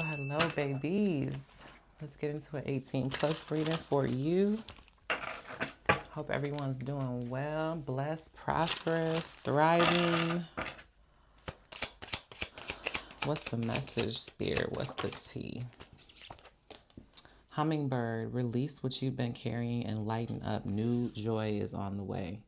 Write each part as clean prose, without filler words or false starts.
Hello, babies. Let's get into an 18 plus reading for you. Hope everyone's doing well, blessed, prosperous, thriving. What's the message, Spirit? What's the tea? Hummingbird, release what you've been carrying and lighten up. New joy is on the way.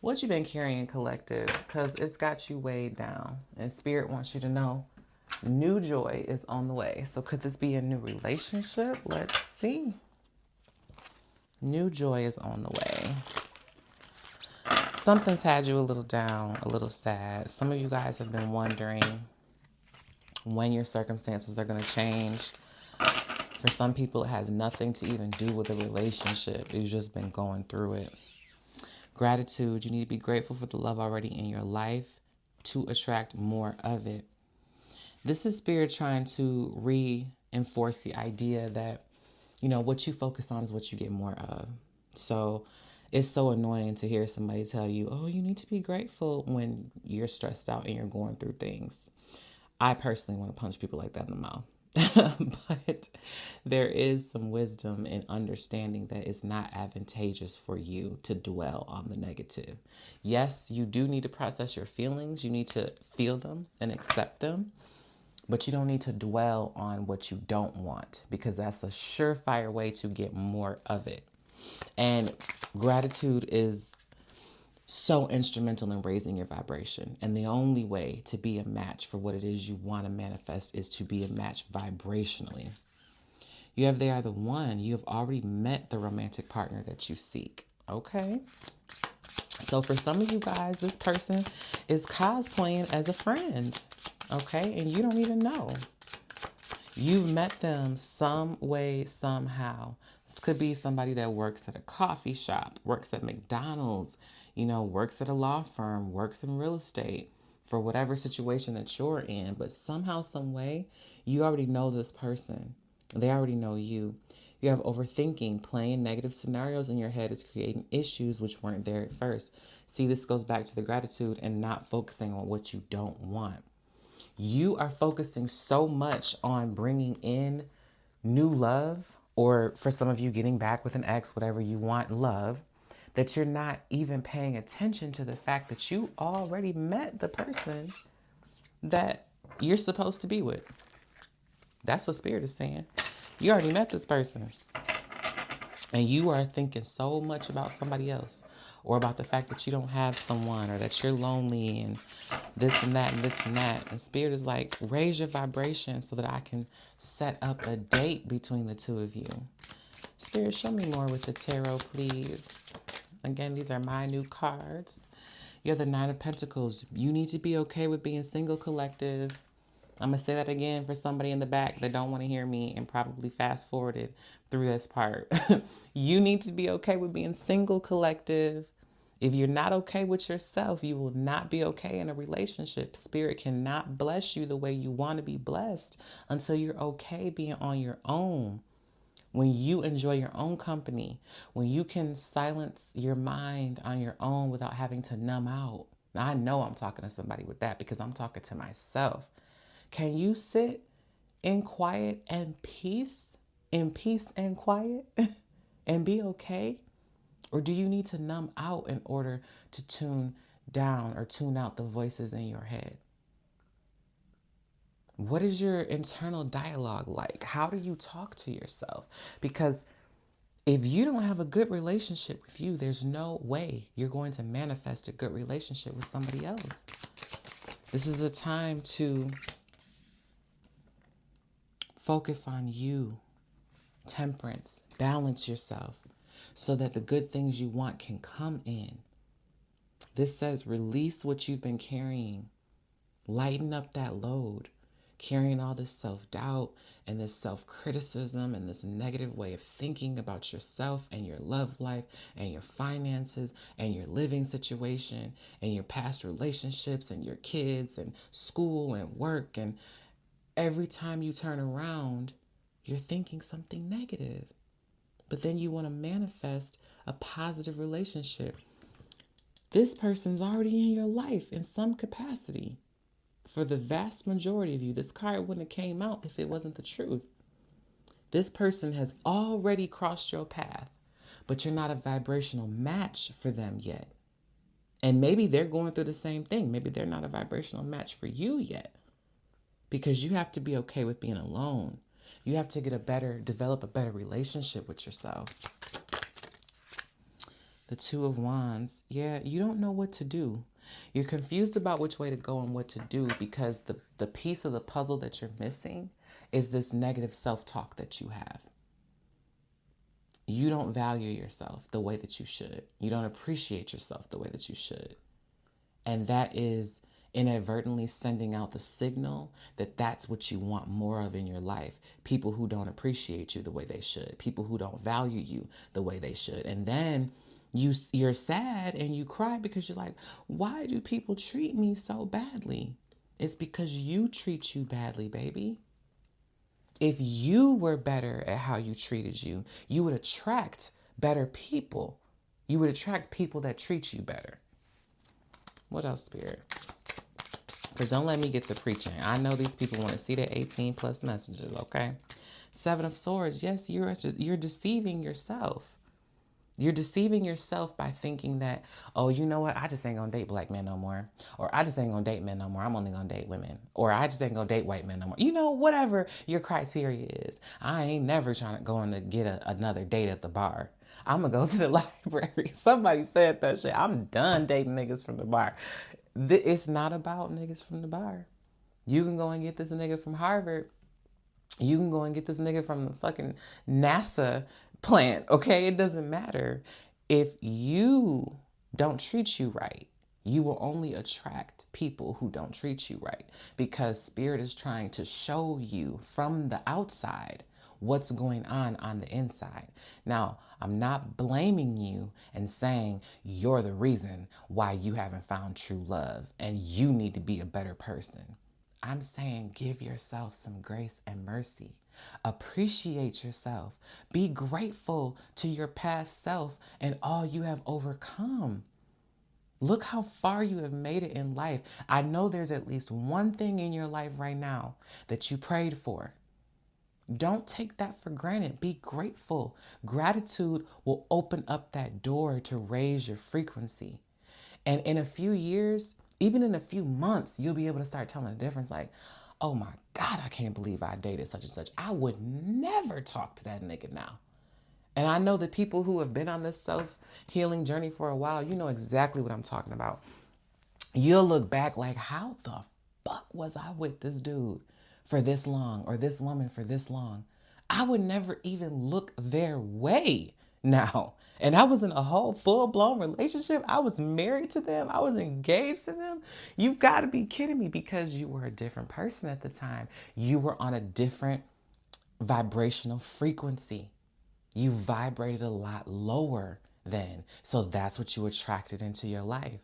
What you've been carrying, collective, because it's got you weighed down. And Spirit wants you to know new joy is on the way. So could this be a new relationship? Let's see. New joy is on the way. Something's had you a little down, a little sad. Some of you guys have been wondering when your circumstances are going to change. For some people, it has nothing to even do with a relationship. You've just been going through it. Gratitude. You need to be grateful for the love already in your life to attract more of it. This is Spirit trying to reinforce the idea that, what you focus on is what you get more of. So it's so annoying to hear somebody tell you, oh, you need to be grateful when you're stressed out and you're going through things. I personally want to punch people like that in the mouth. But there is some wisdom in understanding that it's not advantageous for you to dwell on the negative. Yes, you do need to process your feelings. You need to feel them and accept them. But you don't need to dwell on what you don't want, because that's a surefire way to get more of it. And gratitude is so instrumental in raising your vibration. And the only way to be a match for what it is you want to manifest is to be a match vibrationally. You have They Are the One. You have already met the romantic partner that you seek. Okay. So for some of you guys, this person is cosplaying as a friend. Okay. And you don't even know. You've met them some way, somehow. This could be somebody that works at a coffee shop, works at McDonald's, works at a law firm, works in real estate, for whatever situation that you're in. But somehow, some way, you already know this person. They already know you. You have overthinking. Playing negative scenarios in your head is creating issues which weren't there at first. See, this goes back to the gratitude and not focusing on what you don't want. You are focusing so much on bringing in new love, or for some of you, getting back with an ex, whatever you want, love, that you're not even paying attention to the fact that you already met the person that you're supposed to be with. That's what Spirit is saying. You already met this person. And you are thinking so much about somebody else, or about the fact that you don't have someone, or that you're lonely and this and that and this and that. And Spirit is like, raise your vibration so that I can set up a date between the two of you. Spirit, show me more with the tarot, please. Again, these are my new cards. You have the Nine of Pentacles. You need to be okay with being single, collective. I'm going to say that again for somebody in the back that don't want to hear me and probably fast forwarded through this part. You need to be okay with being single, collective. If you're not okay with yourself, you will not be okay in a relationship. Spirit cannot bless you the way you want to be blessed until you're okay being on your own. When you enjoy your own company, when you can silence your mind on your own without having to numb out. Now, I know I'm talking to somebody with that because I'm talking to myself. Can you sit in quiet and peace, and quiet, and be okay? Or do you need to numb out in order to tune down or tune out the voices in your head? What is your internal dialogue like? How do you talk to yourself? Because if you don't have a good relationship with you, there's no way you're going to manifest a good relationship with somebody else. This is a time to focus on you, temperance, balance yourself so that the good things you want can come in. This says release what you've been carrying. Lighten up that load. Carrying all this self-doubt and this self-criticism and this negative way of thinking about yourself and your love life and your finances and your living situation and your past relationships and your kids and school and work. And every time you turn around, you're thinking something negative. But then you want to manifest a positive relationship. This person's already in your life in some capacity. For the vast majority of you, this card wouldn't have came out if it wasn't the truth. This person has already crossed your path, but you're not a vibrational match for them yet. And maybe they're going through the same thing. Maybe they're not a vibrational match for you yet, because you have to be okay with being alone. You have to develop a better relationship with yourself. The Two of Wands. Yeah, you don't know what to do. You're confused about which way to go and what to do, because the piece of the puzzle that you're missing is this negative self-talk that you have. You don't value yourself the way that you should. You don't appreciate yourself the way that you should. And that is inadvertently sending out the signal that that's what you want more of in your life. People who don't appreciate you the way they should. People who don't value you the way they should. And then you're sad and you cry because you're like, why do people treat me so badly? It's because you treat you badly, baby. If you were better at how you treated you, you would attract better people. You would attract people that treat you better. What else, Spirit? Because don't let me get to preaching. I know these people want to see the 18 plus messages, okay? Seven of Swords. Yes, you're deceiving yourself. You're deceiving yourself by thinking that, oh, you know what? I just ain't going to date black men no more. Or I just ain't going to date men no more. I'm only going to date women. Or I just ain't going to date white men no more. You know, whatever your criteria is. I ain't never going to get another date at the bar. I'm going to go to the library. Somebody said that shit. I'm done dating niggas from the bar. It's not about niggas from the bar. You can go and get this nigga from Harvard. You can go and get this nigga from the fucking NASA plant, okay? It doesn't matter. If you don't treat you right, you will only attract people who don't treat you right, because Spirit is trying to show you from the outside what's going on the inside. Now, I'm not blaming you and saying you're the reason why you haven't found true love and you need to be a better person. I'm saying give yourself some grace and mercy. Appreciate yourself. Be grateful to your past self and all you have overcome. Look how far you have made it in life. I know there's at least one thing in your life right now that you prayed for. Don't take that for granted. Be grateful. Gratitude will open up that door to raise your frequency. And in a few years, even in a few months, you'll be able to start telling the difference. Like, oh my God, I can't believe I dated such and such. I would never talk to that nigga now. And I know that people who have been on this self-healing journey for a while, you know exactly what I'm talking about. You'll look back like, how the fuck was I with this dude for this long, or this woman for this long? I would never even look their way now. And I was in a whole full-blown relationship. I was married to them. I was engaged to them. You got to be kidding me, because you were a different person at the time. You were on a different vibrational frequency. You vibrated a lot lower then. So that's what you attracted into your life.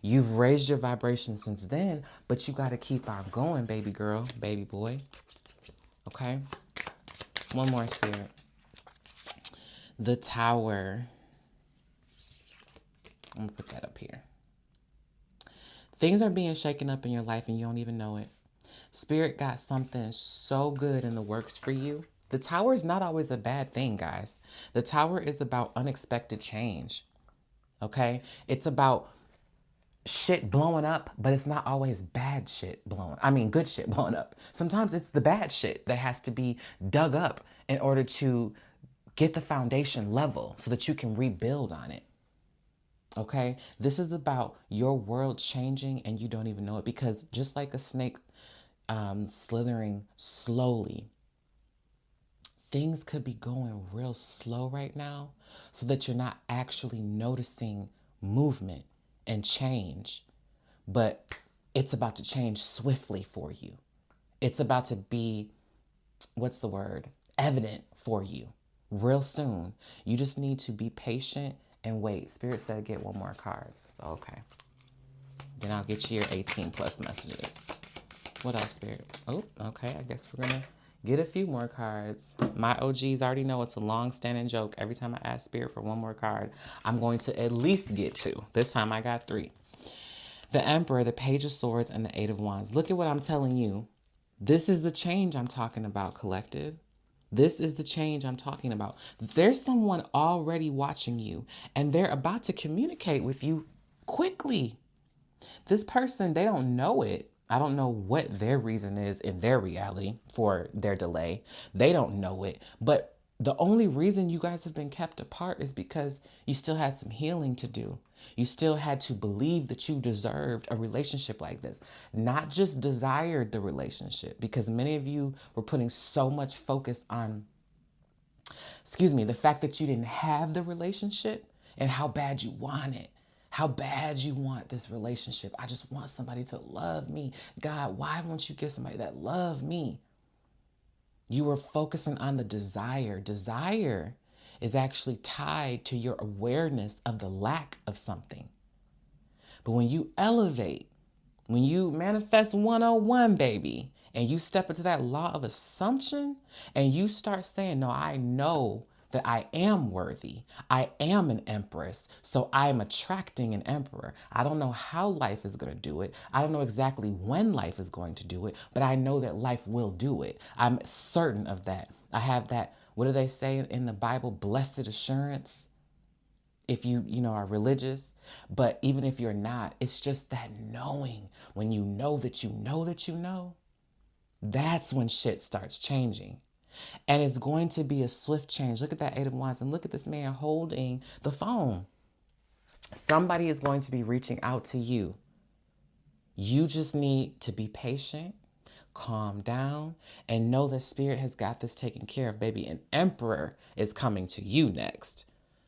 You've raised your vibration since then, but you got to keep on going, baby girl, baby boy. Okay? One more, Spirit. The Tower. I'm going to put that up here. Things are being shaken up in your life and you don't even know it. Spirit got something so good in the works for you. The Tower is not always a bad thing, guys. The Tower is about unexpected change. Okay? It's about shit blowing up, but it's not always bad shit good shit blowing up. Sometimes it's the bad shit that has to be dug up in order to get the foundation level so that you can rebuild on it. Okay? This is about your world changing and you don't even know it, because just like a snake slithering slowly, things could be going real slow right now so that you're not actually noticing movement and change, but it's about to change swiftly for you. It's about to be, evident for you real soon. You just need to be patient and wait. Spirit said get one more card. So, okay. Then I'll get you your 18 plus messages. What else, Spirit? Oh, okay. I guess we're going to get a few more cards. My OGs already know it's a long-standing joke. Every time I ask Spirit for one more card, I'm going to at least get two. This time I got three. The Emperor, the Page of Swords, and the Eight of Wands. Look at what I'm telling you. This is the change I'm talking about, collective. This is the change I'm talking about. There's someone already watching you, and they're about to communicate with you quickly. This person, they don't know it. I don't know what their reason is in their reality for their delay. They don't know it. But the only reason you guys have been kept apart is because you still had some healing to do. You still had to believe that you deserved a relationship like this, not just desired the relationship, because many of you were putting so much focus on, the fact that you didn't have the relationship and how bad you want it. How bad you want this relationship. I just want somebody to love me. God, why won't you give somebody that love me? You were focusing on the desire. Desire is actually tied to your awareness of the lack of something. But when you elevate, when you manifest 101, baby, and you step into that law of assumption and you start saying, no, I know that I am worthy. I am an empress. So I am attracting an emperor. I don't know how life is going to do it. I don't know exactly when life is going to do it, but I know that life will do it. I'm certain of that. I have that, what do they say in the Bible? Blessed assurance. If you are religious, but even if you're not, it's just that knowing. When you know that you know that you know, that's when shit starts changing. And it's going to be a swift change. Look at that Eight of Wands and look at this man holding the phone. Somebody is going to be reaching out to you. You just need to be patient, calm down, and know that Spirit has got this taken care of, baby. An emperor is coming to you next.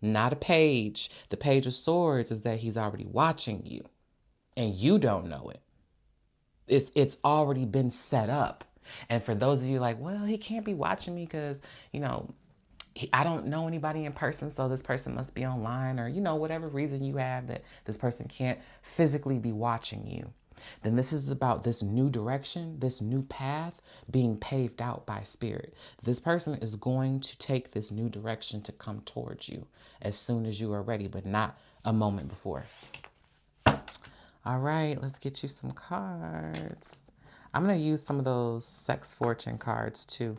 Not a page. The Page of Swords is that he's already watching you and you don't know it. It's already been set up. And for those of you like, well, he can't be watching me because, I don't know anybody in person, so this person must be online, or, whatever reason you have that this person can't physically be watching you. Then this is about this new direction, this new path being paved out by Spirit. This person is going to take this new direction to come towards you as soon as you are ready, but not a moment before. All right, let's get you some cards. I'm going to use some of those sex fortune cards too.